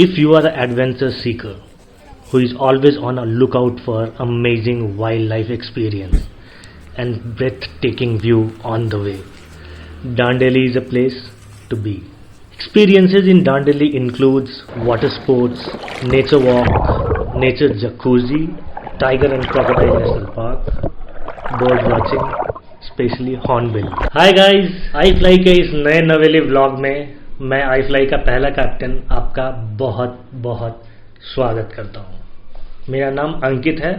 If you are an adventure seeker who is always on a lookout for amazing wildlife experience and breathtaking view on the way, Dandeli is a place to be. Experiences in Dandeli includes water sports, nature walk, nature jacuzzi, tiger and crocodile national park, bird watching, specially hornbill. Hi guys, I fly के इस नए नवेले vlog में मैं आई fly का पहला captain आपका बहुत बहुत स्वागत करता हूँ। मेरा नाम अंकित है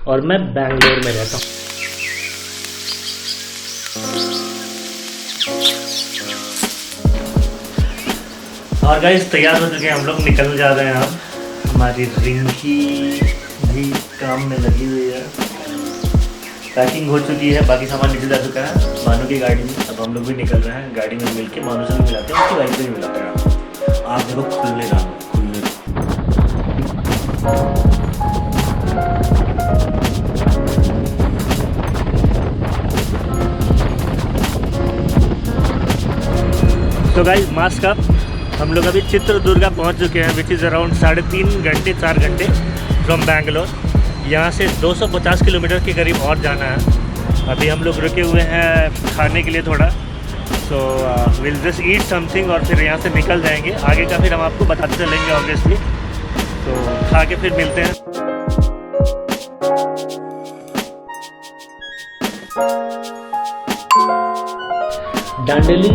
और मैं बैंगलोर में रहता हूँ। और गाइस तैयार हो चुके हैं, हम लोग निकल जा रहे हैं। अब हमारी रिंकी भी काम में लगी हुई है, पैकिंग हो चुकी है, बाकी सामान नीचे जा चुका है मानू की गाड़ी में। अब हम लोग भी निकल रहे हैं, गाड़ी में मिलके मानू से भी मिलाते हैं, उसकी बाइक से भी मिलाते हैं। आप देखो खुले रहा खुले। तो गाइस मास्क अप। हम लोग अभी चित्रदुर्गा पहुंच चुके हैं, विच इज़ अराउंड 3.5 घंटे 4 घंटे फ्रॉम बैंगलोर। यहाँ से 250 किलोमीटर के करीब और जाना है। अभी हम लोग रुके हुए हैं खाने के लिए थोड़ा, so will just eat something और फिर यहाँ से निकल जाएंगे। आगे का फिर हम आपको बताते चलेंगे ऑब्वियसली। तो खा के फिर मिलते हैं। Dandeli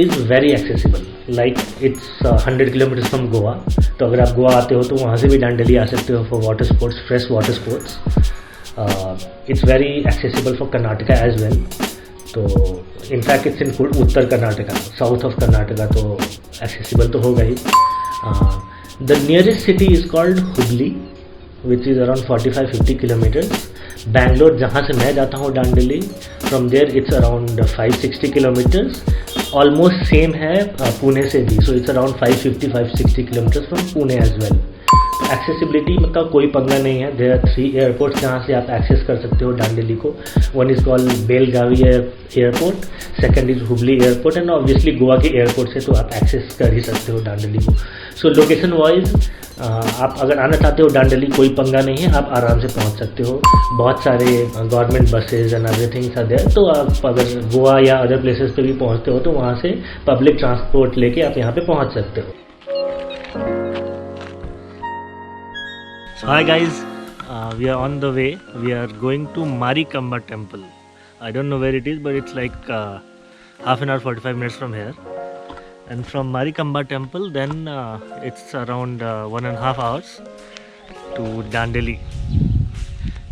is very accessible, like it's 100 kilometre from Goa. तो अगर आप गोवा आते हो तो वहाँ से भी दांडेली आ सकते हो for water sports, fresh water sports. It's very accessible for Karnataka as well. तो in fact it's in Uttar Karnataka, south of Karnataka, तो एक्सेसिबल तो होगा ही। The nearest city is called Hubli, which is around 45-50 kilometres. Bangalore जहाँ से मैं जाता हूँ Dandeli, from there it's around 560 kilometres. Almost same है पुणे से भी, so it's around 550-560 kilometres from Pune as well. Accessibility का कोई पंगा नहीं है। देयर आर 3 एयरपोर्ट्स जहाँ से आप एक्सेस कर सकते हो दांडेली को। One is called Belagavi airport, second is Hubli airport, and obviously Goa के एयरपोर्ट से तो आप एक्सेस कर ही सकते हो दांडेली को। सो लोकेशन वाइज आप अगर आना चाहते हो दांडेली, कोई पंगा नहीं है, आप आराम से पहुंच सकते हो। बहुत सारे government buses and everything are there. तो आप अगर गोवा या अदर प्लेसेस पे भी पहुंचते हो तो वहाँ से पब्लिक ट्रांसपोर्ट लेके आप यहाँ पे पहुंच सकते हो। Hi guys, we are on the way. We are going to Marikamba Temple. I don't know where it is, but it's like half an hour, 45 minutes from here. And from Marikamba Temple, then it's around 1.5 hours to Dandeli.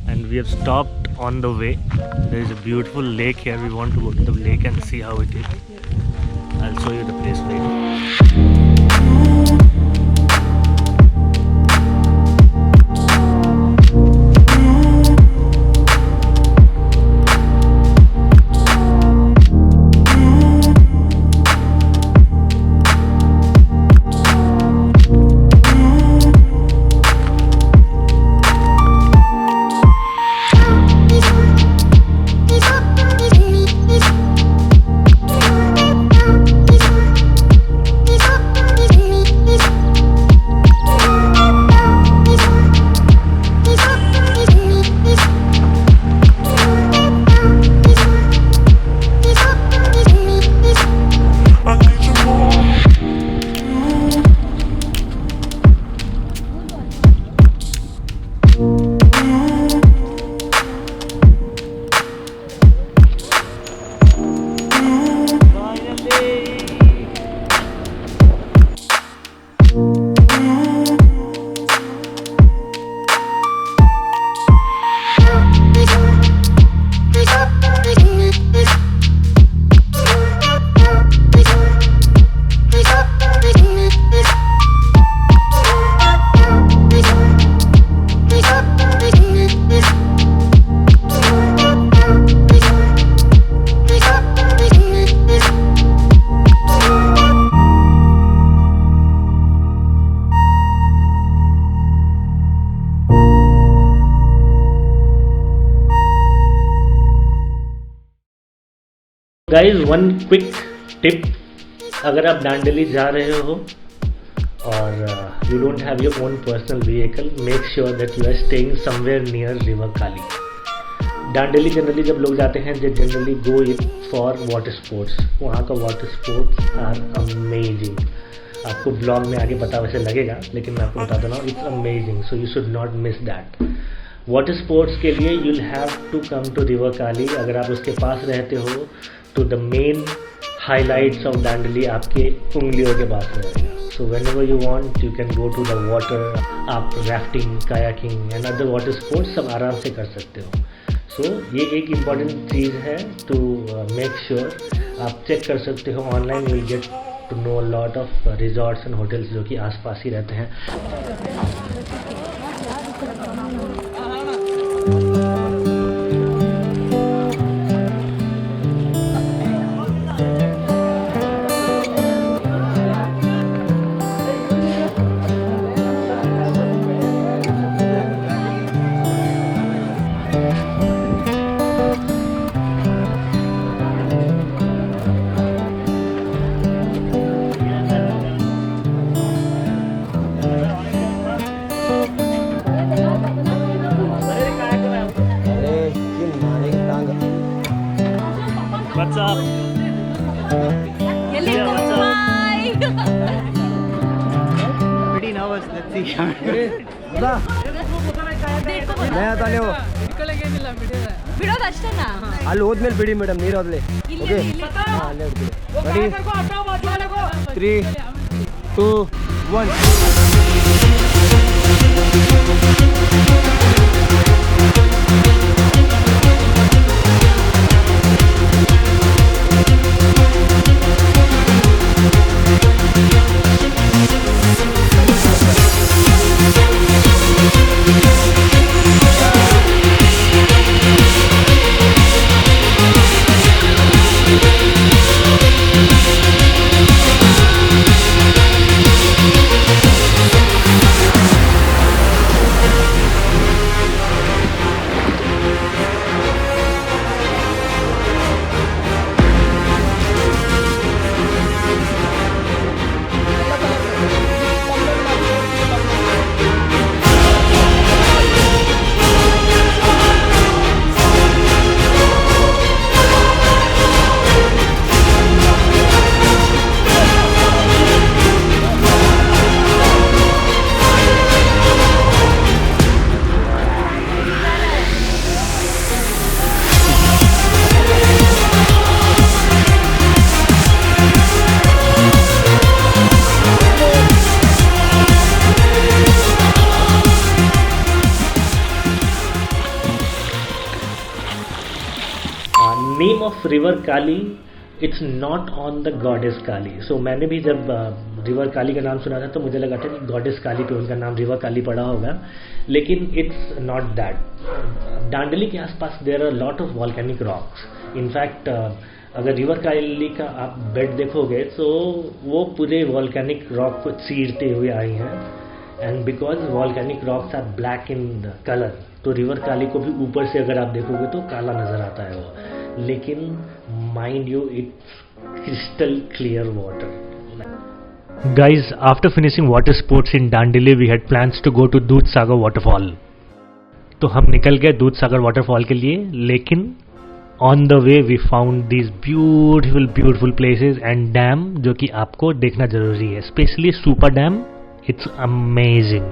And we have stopped on the way. There is a beautiful lake here. We want to go to the lake and see how it is. I'll show you the place later. Guys one quick tip, अगर आप दांडेली जा रहे हो और you don't have your own personal vehicle, make sure that you are staying somewhere near River Kali. Dandeli generally जब लोग जाते हैं, they generally go for water sports. वहाँ का water sports are amazing. आपको ब्लॉग में आगे पता वैसे लगेगा, लेकिन मैं आपको बता दे रहा हूँ, it's amazing. So you should not miss that. Water sports के लिए you'll have to come to River Kali. अगर आप उसके पास रहते हो तो the main highlights of Dandeli आपके उंगलियों के पास रहेगा. So whenever you want, you can go to the water. आप rafting, kayaking and other water sports सब आराम से कर सकते हो. सो ये एक इम्पॉर्टेंट चीज़ है टू मेक श्योर. आप चेक कर सकते हो online, you will get to know a lot of resorts and hotels जो कि आसपास ही रहते हैं. What's up? Pretty nervous. Let's see. ಬಿಡೋದು ಅಷ್ಟೇನಾ? ಅಲ್ಲಿ ಹೋದ್ಮೇಲೆ ಬಿಡಿ ಮೇಡಮ್, ನೀರು ಹೋದ್ಲಿ. Okay, ready 3 2 1. Name of river Kali, it's not on the goddess Kali. So मैंने भी जब रिवर काली का नाम सुना था तो मुझे लगा था कि गॉडेस काली पे उनका नाम रिवर काली पड़ा होगा, लेकिन इट्स नॉट दैट. डांडेली के आसपास there are lot of volcanic rocks. In fact अगर रिवर काली का आप बेड देखोगे तो वो पूरे वॉल्केनिक रॉक को चीरते हुए आई हैं. And because volcanic rocks are black in colour, तो रिवर काली को भी ऊपर से अगर आप देखोगे तो काला नजर आता है वो, लेकिन mind you it's crystal clear water. Guys, after finishing water sports in Dandeli, we had plans to go to Dudhsagar waterfall. तो हम निकल गए दूधसागर waterfall के लिए, लेकिन on the way we found these beautiful places and dam जो कि आपको देखना जरूरी है, especially Supa Dam. It's amazing.